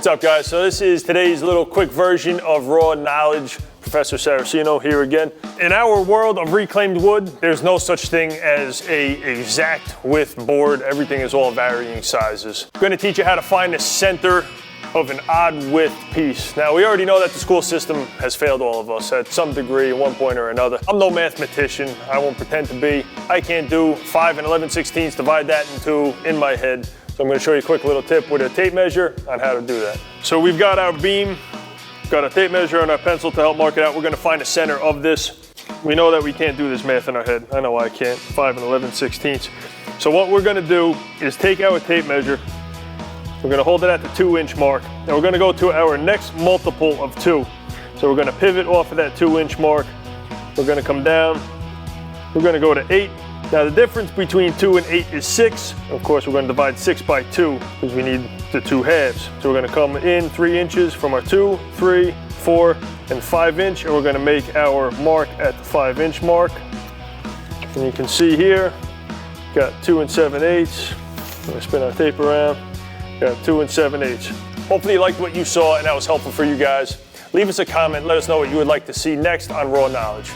What's up, guys? So this is today's little quick version of Raw Knowledge. Professor Saraceno here again. In our world of reclaimed wood, there's no such thing as a exact width board. Everything is all varying sizes. I'm gonna teach you how to find the center of an odd width piece. Now, we already know that the school system has failed all of us at some degree at one point or another. I'm no mathematician. I won't pretend to be. I can't do 5 and 11/16, divide that in 2 in my head. So I'm gonna show you a quick little tip with a tape measure on how to do that. So we've got our beam, got a tape measure and our pencil to help mark it out. We're gonna find the center of this. We know that we can't do this math in our head. I know I can't, 5 and 11/16. So what we're gonna do is take our tape measure, we're gonna hold it at the 2-inch mark, and we're gonna go to our next multiple of 2. So we're gonna pivot off of that 2-inch mark. We're gonna come down, we're gonna go to 8. Now the difference between 2 and 8 is 6. Of course, we're gonna divide 6 by 2 because we need the 2 halves. So we're gonna come in 3 inches from our 2, 3, 4, and 5 inch, and we're gonna make our mark at the 5-inch mark. And you can see here, got 2 and 7/8. I'm gonna spin our tape around. Got 2 and 7/8. Hopefully you liked what you saw and that was helpful for you guys. Leave us a comment, let us know what you would like to see next on Raw Knowledge.